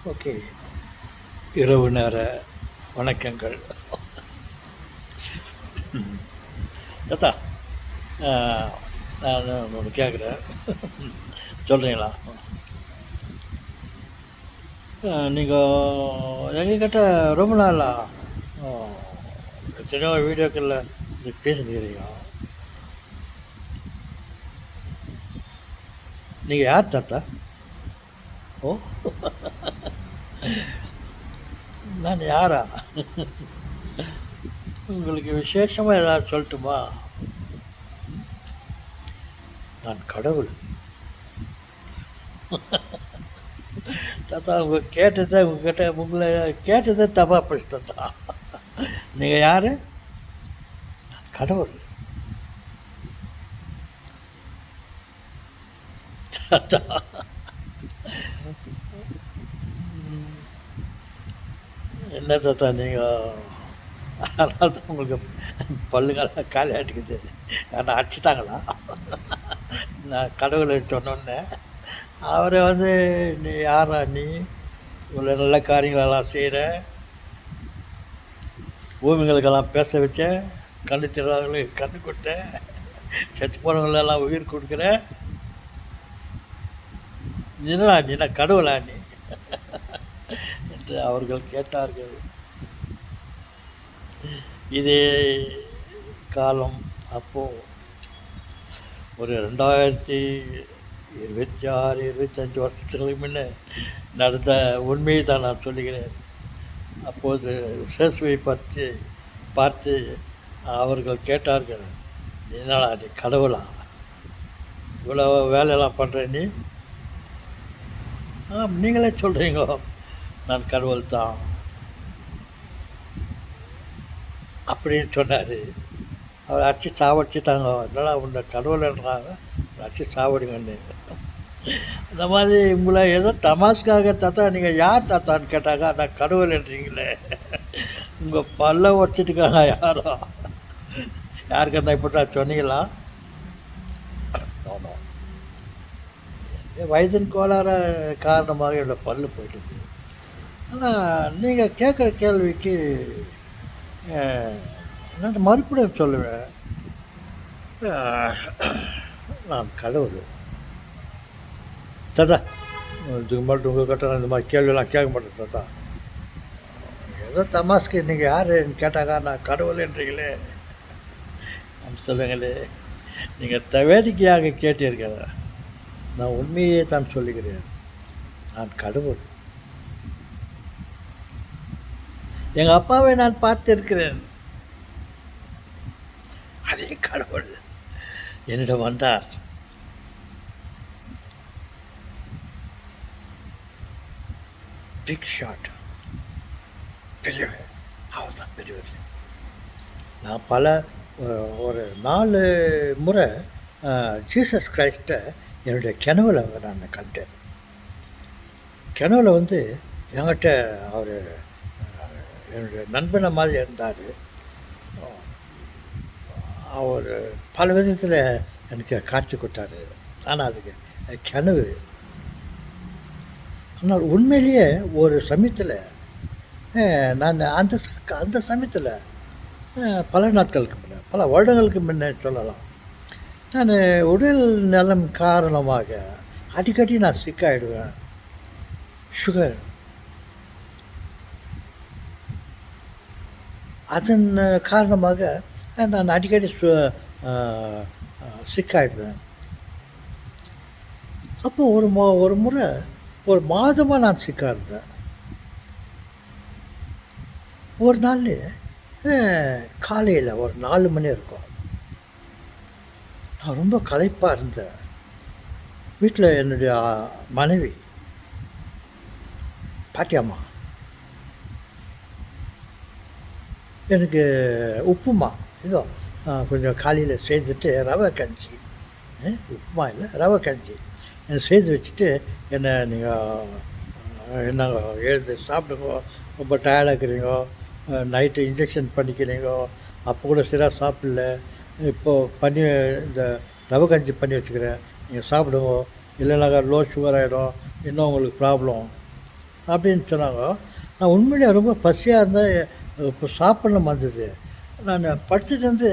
Okay, இரவு நேர வணக்கங்கள். தாத்தா, நான் ஒன்று கேட்குறேன், சொல்கிறீங்களா? நீங்கள் எங்ககிட்ட ரொம்ப நாளா எத்தனையோ வீடியோக்களில் இது பேசினுக்கிறீங்க. நீங்கள் யார் தாத்தா? ஓ, நான் யாரா? உங்களுக்கு விசேஷமாக ஏதாவது சொல்லட்டுமா? நான் கடவுள். தாத்தா, உங்களை கேட்டதே தப்பா போச்சு தாத்தா. நீங்கள் யார்? கடவுள். தாத்தா, என்ன தாத்தா நீங்கள்? அதனால தான் உங்களுக்கு பல்லுங்கெல்லாம் காலி ஆட்டிக்குது. ஆனால் அடிச்சிட்டாங்களா? நான் கடவுளை சொன்னோன்னே அவரை நீ யாரா, நீ இவ்வளோ நல்ல காரியங்களெல்லாம் செய்கிற, பூமிகளுக்கெல்லாம் பேச வச்ச, கண்ணு தெரியாதவங்களுக்கு கண்ணு கொடுத்த, செத்து போனவங்களெல்லாம் உயிர் கொடுக்குற, என்னடா நீ, என்ன கடவுளா நீ என்று அவர்கள் கேட்டார்கள். இதே காலம் அப்போது ஒரு 2026-25 வருஷத்துக்கு முன்னே நடந்த உண்மையை தான் நான் சொல்லுகிறேன். அப்போது சேசுவை பார்த்து அவர்கள் கேட்டார்கள், என்னடா நீ கடவுளா, இவ்வளோ வேலையெல்லாம் பண்ணுற நீ? நீங்களே சொல்கிறீங்க நான் கடவுள் தான் அப்படின்னு சொன்னார். அவர் அடிச்சு சாவடிச்சிட்டாங்க. என்னடா உன்னை கடவுள்ன்றாங்க, அடிச்சு சாவடிங்கன்னு. அந்த மாதிரி உங்களை ஏதோ தமாஸ்காக தாத்தா நீங்கள் யார் தாத்தான்னு கேட்டாங்க. நான் கடவுள்ன்றீங்களே, உங்கள் பல்ல உடச்சிட்டுக்கிறாங்க யாரோ. யாருக்கண்ணா இப்போ தான் சொன்னீங்களா? ஆமாம், வயதின் கோளாறு காரணமாக என்னோட பல்லு போயிட்டுது. ஆனால் நீங்கள் கேட்குற கேள்விக்கு நான் மறுபடியும் சொல்லுவேன், நான் கடவுள் தாத்தா. இதுக்கு மட்டும் உங்கள் கிட்ட நான் இந்த மாதிரி கேள்வியெல்லாம் கேட்க மாட்டேன் தாத்தா. ஏதோ தமாஸ்க்கு நீங்கள் யாருன்னு கேட்டாக்கா நான் கடவுள்ன்றீங்களே சொல்லுங்களே. நீங்கள் வேடிக்கையாக கேட்டீர்கள், நான் உண்மையே தான் சொல்லுகிறேன், நான் கடவுள். எங்கள் அப்பாவை நான் பார்த்திருக்கிறேன், அதே கடவுள் என்னிடம் வந்தார். பிக் ஷாட், பெரியவர், அவர் தான் பெரியவர். நான் ஒரு 4 முறை ஜீசஸ் கிரைஸ்ட்டை என்னுடைய கனவுல நான் கண்டேன். கனவுல என்கிட்ட அவர் என்னுடைய நண்பனை மாதிரி இருந்தார். அவர் பல விதத்தில் எனக்கு காட்சி கொடுத்தார். ஆனால் அதுக்கு கனவு. ஆனால் உண்மையிலேயே ஒரு சமயத்தில் நான் அந்த சமயத்தில் பல நாட்களுக்கு முன்னே, பல வருடங்களுக்கு முன்னே சொல்லலாம், நான் உடல் நலம் காரணமாக அடிக்கடி நான் சிக்காயிடுவேன். சுகர், அதன் காரணமாக நான் அடிக்கடி சிக்காயிடுவேன். அப்போ ஒரு முறை ஒரு மாதமாக நான் சிக்கா இருந்தேன். ஒரு நாள் காலையில் ஒரு 4 மணி இருக்கும். நான் ரொம்ப களைப்பாக இருந்தேன். வீட்டில் என்னுடைய மனைவி பாட்டியம்மா எனக்கு உப்புமா ஏதோ கொஞ்சம் காலையில் செய்துட்டு ரவை கஞ்சி, உப்புமா இல்லை ரவை கஞ்சி செய்து வச்சுட்டு நீங்கள் என்னங்க எழுந்து சாப்பிடுங்க, ரொம்ப டயர்டாக இருக்கிறீங்க, நைட்டு இன்ஜெக்ஷன் பண்ணிக்கிறீங்க, அப்போ கூட சரியாக சாப்பிடல, இப்போது இந்த ரவை கஞ்சி பண்ணி வச்சுக்கிறேன், நீங்கள் சாப்பிடுங்க, இல்லைனாக்கா லோ சுகர் ஆகிடும், இன்னும் உங்களுக்கு ப்ராப்ளம் அப்படின்னு சொன்னாங்க. நான் உண்மையிலேயே ரொம்ப பசியாக இருந்தேன், இப்போ சாப்பிடணும் வந்தது. நான் படுத்துட்டு வந்து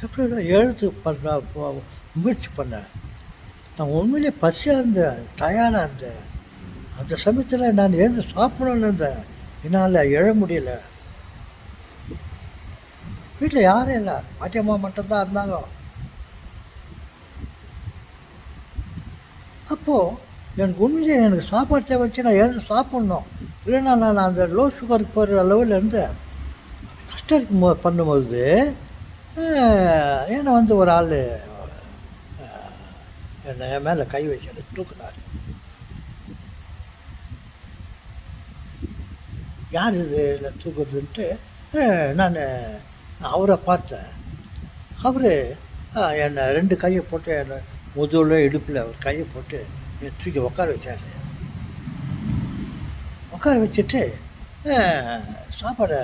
எப்படி எழுத்து பண்ண முயற்சி பண்ணேன். நான் உண்மையிலேயே பசியாக இருந்தேன், டயர்டாக இருந்தேன். அந்த சமயத்தில் நான் எழுந்து சாப்பிடணுன்னு இருந்தேன், என்னால் எழ முடியல. வீட்டில் யாரும் இல்லை, பாட்டியம்மா மட்டும்தான் இருந்தாங்க. அப்போது எனக்கு உண்மையிலேயே எனக்கு சாப்பாடு தேவை வச்சு நான் எழுந்து சாப்பிட்ணும், இல்லைன்னா நான் அந்த லோ சுகருக்கு போகிற லெவலில் இருந்து கஷ்டம் இருக்கும் பண்ணும்போது ஏன்னா வந்து ஒரு ஆள் என் மேலே கை வச்சு தூக்குனார். யார் இது என்ன தூக்குறதுன்ட்டு நான் அவரை பார்த்தேன். அவர் என்னை 2 கையை போட்டு என்னை முதுகில் இடுப்பில் ஒரு கையை போட்டு தூக்கி உட்கார வச்சார். உட்கார வச்சுட்டு சாப்பாடை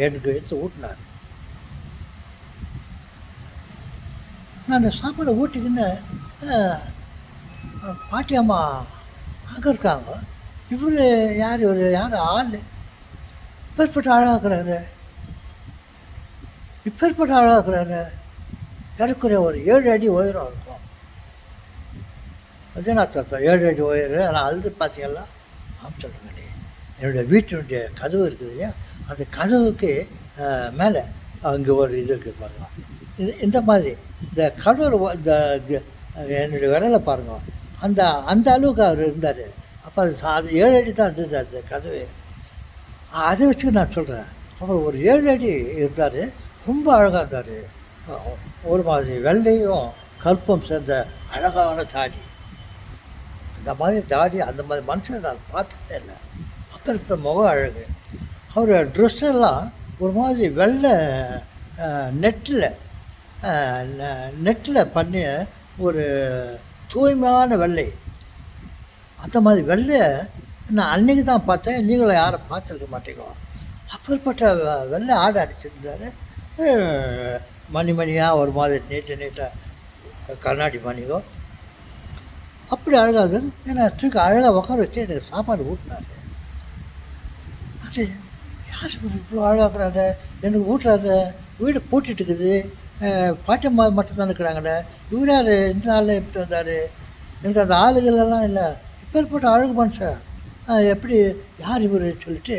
எனக்கு எடுத்து ஊட்டினார். நான் சாப்பாடை ஊட்டிக்கின்னு பாட்டி அம்மா அங்கே இருக்காங்க, இவர் யார் ஆள் இப்பேற்பட்ட ஆளாக்குறாரு, எனக்குரிய ஒரு 7 அடி உயரம் இருக்கும். அதே நான் 7 அடி உயரம். ஆனால் அழுது பார்த்தீங்கன்னா சொல்லுங்க, என்னுடைய வீட்டினுடைய கதவு இருக்குது இல்லையா, அந்த கதவுக்கு மேலே அங்கே ஒரு இது இருக்குது பாருங்க. இந்த மாதிரி இந்த கடவுள் இந்த என்னுடைய விரலை பாருங்க, அந்த அளவுக்கு அவர் இருந்தார். அப்போ அது 7 அடி தான் இருந்தது அந்த கதவு. அதை வச்சு நான் சொல்கிறேன், அவர் ஒரு 7 அடி இருந்தார், ரொம்ப அழகாக இருந்தார். ஒரு மாதிரி வெள்ளையும் கருப்பும் சேர்ந்த அழகான தாடி. அந்த மாதிரி தாடி, அந்த மாதிரி மனுஷனை நான் பார்த்ததே இல்லை. அப்போ முகம் அழகு. அவர் ட்ரெஸ்ஸெல்லாம் ஒரு மாதிரி வெள்ளை நெட்டில் பண்ணி ஒரு தூய்மையான வெள்ளை. அந்த மாதிரி வெள்ளையை நான் அன்றைக்கி தான் பார்த்தேன், நீங்களும் யாரும் பார்த்துருக்க மாட்டேங்க. அப்படிப்பட்ட வெள்ளை ஆடை அடிச்சிருந்தார். மணியாக ஒரு மாதிரி நீட்டாக கண்ணாடி மணிகோ அப்படி அழகாது. ஏன்னா தூக்கி அழகாக உட்கார வச்சு எனக்கு சாப்பாடு ஊட்டினார். அது யார் இவ்வளோ அழகாக்குறாரு, எனக்கு ஊட்டுறாரு, வீடு பூட்டிட்டு இருக்குது, பாட்டியம்மா மட்டும்தான் இருக்கிறாங்கண்ணே, இவர் யார், இந்த ஆள் எப்படி வந்தார், எனக்கு அந்த ஆளுகளெல்லாம் இல்லை, இப்பேற்பட்ட அழகு மனுஷன் எப்படி யார் இவர் சொல்லிட்டு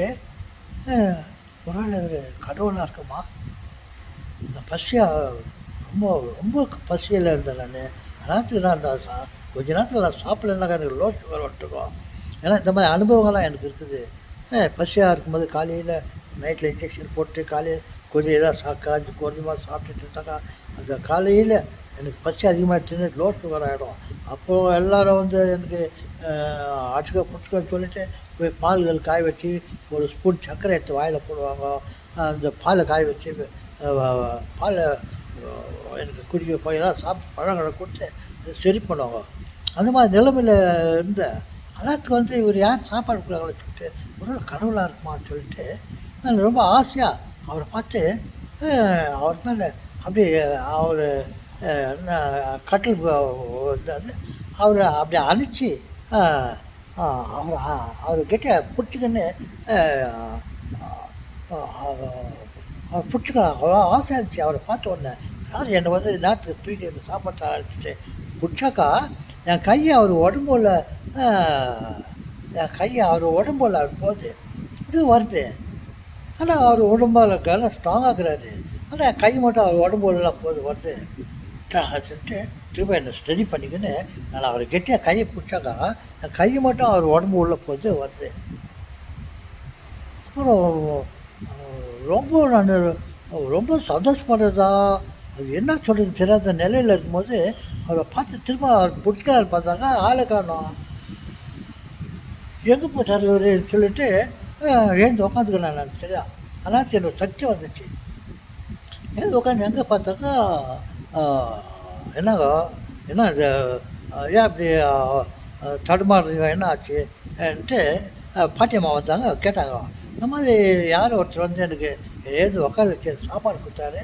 ஒரு ஆள் இவர் கடவுளாக இருக்குமா. நான் பசியாக ரொம்ப ரொம்ப பசியில் இருந்தேன். நான் கொஞ்ச நேரத்தில் நான் சாப்பிட்லன்னாக்கா எனக்கு லோ சுகர் வந்துட்டுருக்கோம். ஏன்னா இந்த மாதிரி அனுபவங்கள்லாம் எனக்கு இருக்குது. பசியாக இருக்கும்போது காலையில் நைட்டில் இன்ஜெக்ஷன் போட்டு காலையில் கொஞ்சம் எதாவது கொஞ்சமாக சாப்பிட்டுட்டு இருந்தாக்கா அந்த காலையில் எனக்கு பசி அதிகமாகிடுச்சுன்னு லோ சுகர் ஆகிடும். அப்போது எல்லோரும் வந்து எனக்கு பிடிச்சிக்கன்னு சொல்லிவிட்டு போய் பால்கள் காய வச்சு ஒரு ஸ்பூன் சர்க்கரை எடுத்து வாயில் போடுவாங்க. அந்த பாலை காய வச்சு பாலை எனக்கு குடிக்க போய் ஏதாவது சாப்பிட்டு பழங்களை கொடுத்து சரி பண்ணுவாங்க. அந்த மாதிரி நிலைமையில் இருந்த அல்லாத்துக்கு வந்து இவர் யார் சாப்பாடு கொடுக்குறாங்களோ சொல்லிட்டு ஒரு கடவுளாக இருக்குமான்னு சொல்லிட்டு நான் ரொம்ப ஆசையாக அவரை பார்த்து அவர் மேலே அப்படியே அவர் கட்டில் வந்து அவரை அப்படியே அனுப்பிச்சி அவர் கிட்ட பிடிச்சிக்கின்னு அவர் பிடிச்சிக்க அவ்வளோ ஆசை இருந்துச்சு. அவரை பார்த்த உடனே யார் என்னை வந்து நேரத்துக்கு தூக்கி அந்த சாப்பாட்டை அழைச்சிட்டு பிடிச்சாக்கா என் கையை அவர் உடம்புல அவர் போகுது, இப்படி வருது. ஆனால் அவர் உடம்புல நல்லா ஸ்ட்ராங்காகிறாரு. ஆனால் என் கை மட்டும் அவர் உடம்புலாம் வருது சொல்லிட்டு திரும்ப என்னை ஸ்டடி பண்ணிக்கின்னு நான் அவரை கெட்டியாக கையை பிடிச்சாக்கா என் கை மட்டும் அவர் உடம்பு உள்ளே வருது. அப்புறம் ரொம்ப சந்தோஷப்படுறதா அது என்ன சொல்கிறது தெரியாத நிலையில் இருக்கும்போது அவரை பார்த்து திரும்ப அவர் பிடிக்காது பார்த்தாக்கா ஆளை காணோம். எங்கே போட்டார் இவருன்னு சொல்லிட்டு எழுந்து உட்காந்துக்கிறேன் நான். சரியா ஆனால் என்னோட சக்தி வந்துச்சு. எழுந்து உட்காந்து எங்கே பார்த்தாக்கா என்ன இது ஏன் அப்படி தடுமாறுறீங்க, என்ன ஆச்சுன்ட்டு பாட்டியம்மா வந்தாங்க, கேட்டாங்க. இந்த மாதிரி யார் ஒருத்தர் வந்து எனக்கு எழுந்து உட்கார வச்சு சாப்பாடு கொடுத்தாரு,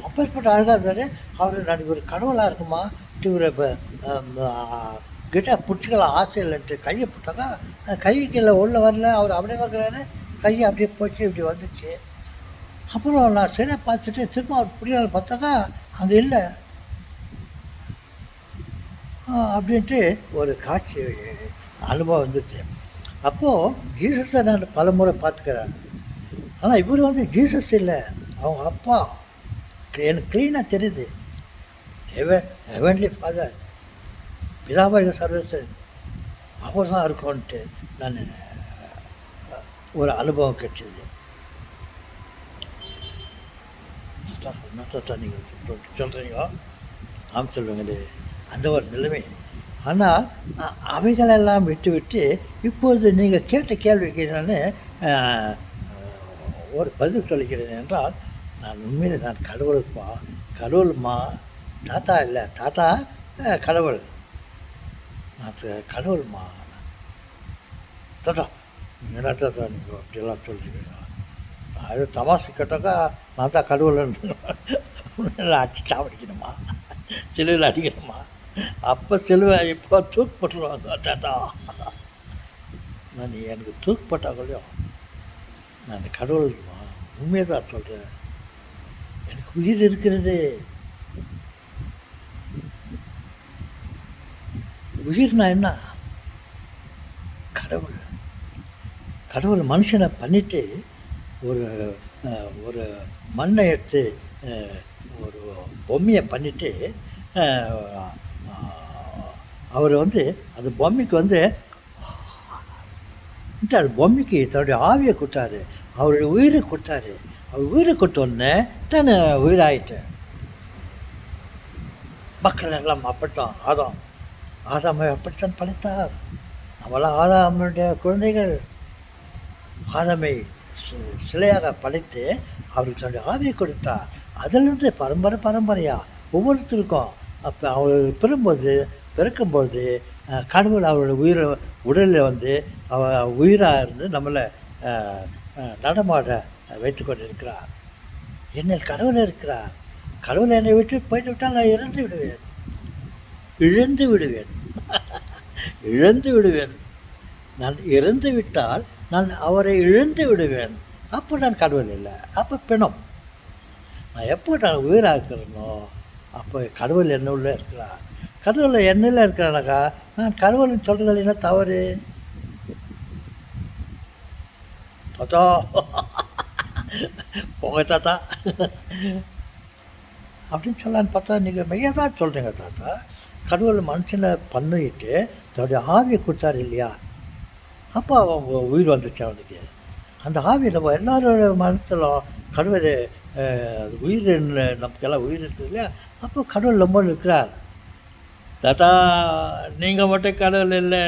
அப்பேற்பட்ட அழகாக இருந்தார். அவர் நான் இவர் கடவுளாக இருக்குமா இவரை இப்போ கிட்ட பிடிச்சிக்கலாம் ஆசை இல்லைன்ட்டு கையை போட்டாக்கா கை கீழே உள்ள வரல. அவர் அப்படியே தான் இருக்கிறாரு. கையை அப்படியே போச்சு, இப்படி வந்துச்சு. அப்புறம் நான் சரியாக பார்த்துட்டு திரும்ப அவர் பிடிக்காத பார்த்தாக்கா அங்கே இல்லை. அப்படின்ட்டு ஒரு காட்சி அனுபவம் வந்துச்சு. அப்போது ஜீசஸை நான் பல முறை பார்த்துக்கிறேன். ஆனால் இவர் வந்து ஜீசஸ் இல்லை, அவங்க அப்பா. எனக்கு க்ளீனாக தெரியுது. ஹெவன்லி ஃபாதர், பிதாபாக சர்வேஸ்வரன், அவர் தான் இருக்கும்ன்ட்டு நான் ஒரு அனுபவம் கிடைச்சிது. என்னத்தான் நீங்கள் சொல்கிறீங்க? ஆம் சொல்லுங்களே, அந்த ஒரு நிலைமை. ஆனால் அவைகளெல்லாம் விட்டு விட்டு இப்பொழுது நீங்கள் கேட்ட கேள்விக்கு நான் ஒரு பதில் சொல்கிறேன். என்றால் நான் உண்மையில் நான் கடவுளுப்பா, கடவுள்மா, தாத்தா இல்லை, தாத்தா கடவுள், நான் கடவுள்மா. தாத்தா நீங்கள் என்ன தாத்தா நீங்கள் அப்படியெல்லாம் சொல்கிறீங்க? அது தமாசு கேட்டாக்கா நான் தான் கடவுள்னு அடிச்சு சாவடிக்கணுமா, சிலுவையில் அடிக்கணுமா? அப்போ சிலுவை இப்போ தூக்கு போட்டுருவாங்க தாத்தா. நான் எனக்கு தூக்கு போட்டாக்கலையோ நான் கடவுள்மா, உண்மையை தான் சொல்கிறேன். எனக்கு உயிர் இருக்கிறது. உயிர்னா என்ன? கடவுள். கடவுள் மனுஷனை பண்ணிவிட்டு ஒரு ஒரு மண்ணை எடுத்து ஒரு பொம்மையை பண்ணிவிட்டு அவர் வந்து அந்த பொம்மைக்கு வந்து அது பொம்மைக்கு தன்னுடைய ஆவியை கொடுத்தாரு, அவருடைய உயிரை கொடுத்தாரு. அவர் உயிரை கொடுத்தோடனே நான் உயிராயிட்டேன். மக்கள் எல்லாம் அப்படித்தான். ஆதாமை அப்படித்தான் படைத்தார். நம்மளாம் ஆதாமுடைய குழந்தைகள். ஆதாமை சிலையாக படைத்து அவருக்கு தன்னுடைய ஆவியை கொடுத்தார். அதிலிருந்து பரம்பரையாக ஒவ்வொருத்தருக்கும் அப்போ அவர் பிறக்கும்போது கடவுள் அவருடைய உடலில் வந்து அவர் உயிராக இருந்து நம்மளை நடமாட வைத்து கொண்டு இருக்கிறார். என்னில் கடவுள் இருக்கிறார். கடவுள் என்னை விட்டு போய்ட்டு விட்டால் நான் இழந்து விடுவேன். நான் இறந்து விட்டால் நான் அவரை இழந்து விடுவேன். அப்போ நான் கடவுள் இல்லை, அப்போ பிணம். நான் எப்போ நான் உயிராக இருக்கிறேனோ அப்போ கடவுள் என்ன உள்ள இருக்கிறார். கடவுள் என்னில் இருக்கிறானாக்கா நான் கடவுள்னு சொல்கிறதில்ல. என்ன தவறு? தாத்தா போங்க தாத்தா அப்படின்னு சொல்லலான்னு பார்த்தா நீங்கள் மெய்யாக தான் சொல்கிறீங்க தாத்தா. கடவுள் மனுஷனை பண்ணிட்டு தன்னுடைய ஆவியை கொடுத்தாரு இல்லையா? அப்போ அவங்க உயிர் வந்துச்சு அவனுக்கு. அந்த ஆவி நம்ம எல்லாரோட மனசில் கடவுள் உயிர் நமக்கெல்லாம் உயிர் இருக்குது இல்லையா? அப்போ கடவுள் நம்ம இருக்கிறார். தாத்தா நீங்கள் மட்டும் கடவுள் இல்லை,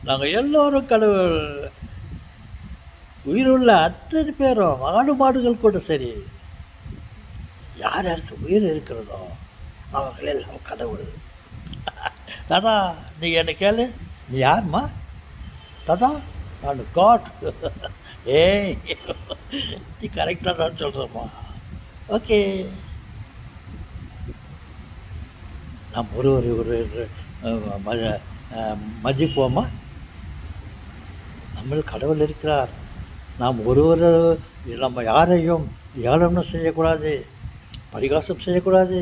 நாங்கள் எல்லோரும் கடவுள். உயிருள்ள அத்தனை பேரும், ஆடு மாடுகள் கூட சரி, யார் யாருக்கு உயிர் இருக்கிறதோ அவர்கள் எல்லாம் கடவுள். தாத்தா நீங்கள் என்ன கேளு, நீ யாருமா? தாத்தா நான் காட். ஏய் நீ கரெக்டாக தான் சொல்கிறம்மா. ஓகே, நாம் ஒரு மதிப்போமா? நம்ம கடவுள் இருக்கிறார். நாம் நம்ம யாரையும் ஏளனம் செய்யக்கூடாது, பரிகாசம் செய்யக்கூடாது,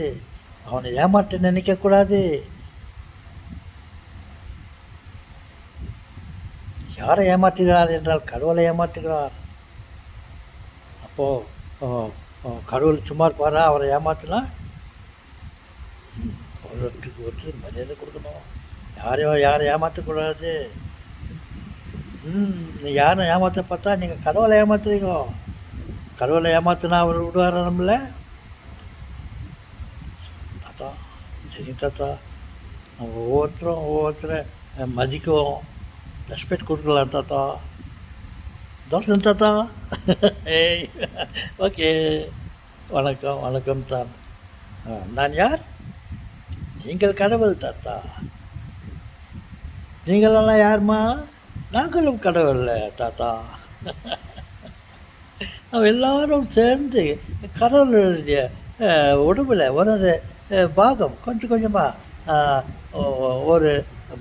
அவனை ஏமாற்ற நினைக்கக்கூடாது. யாரை ஏமாற்றுகிறார் என்றால் கடவுளை ஏமாற்றுகிறார். அப்போது கடவுள் சும்மா இருப்பாரா? அவரை ஏமாற்றினா ஒருத்தருக்கு மரியாதை கொடுக்கணும். யாரை ஏமாற்றக்கூடாது. யாரை ஏமாற்ற பார்த்தா நீங்கள் கடவுளை ஏமாத்துறீங்க. கடவுளை ஏமாத்தினா அவர் விடுவார நம்மள? தாத்தா சரி தாத்தா, நம்ம ஒவ்வொருத்தரை மதிக்குவோம், ரெஸ்பெக்ட் கொடுக்கலாம் தாத்தா. தோசன் தாத்தா. ஏய் ஓகே, வணக்கம் தான். நான் யார்? நீங்கள் கடவுள் தாத்தா. நீங்களெல்லாம் யாருமா? நாங்களும் கடவுள் தாத்தா. நம்ம எல்லாரும் சேர்ந்து கடவுளுடைய உடம்புல ஒரு ஒரு பாகம் கொஞ்சம் கொஞ்சமாக ஒரு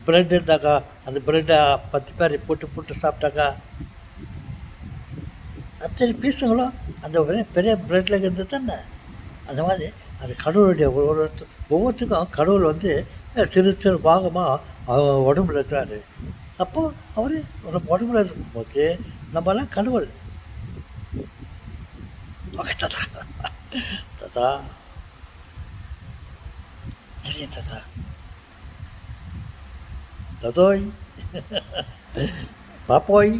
ப்ரெட் இருந்தாக்கா அந்த ப்ரெட்டை 10 பேர் போட்டு போட்டு சாப்பிட்டாக்கா அத்தனை பீஸுங்களும் அந்த ஒரே பெரிய ப்ரெட்டில் இருந்து தானே. அந்த மாதிரி அது கடவுளுடைய ஒவ்வொருத்தருக்கும் கடவுள் வந்து சிறு சிறு பாகமாக அவர் உடம்புல இருக்கிறாரு. அப்போது அவர் நம்ம உடம்புல இருக்கும்போது நம்மளாம் கடவுள். ஓகே தாத்தா. தாத்தா சரி தாத்தா. தாத்தோய் பாப்போய்.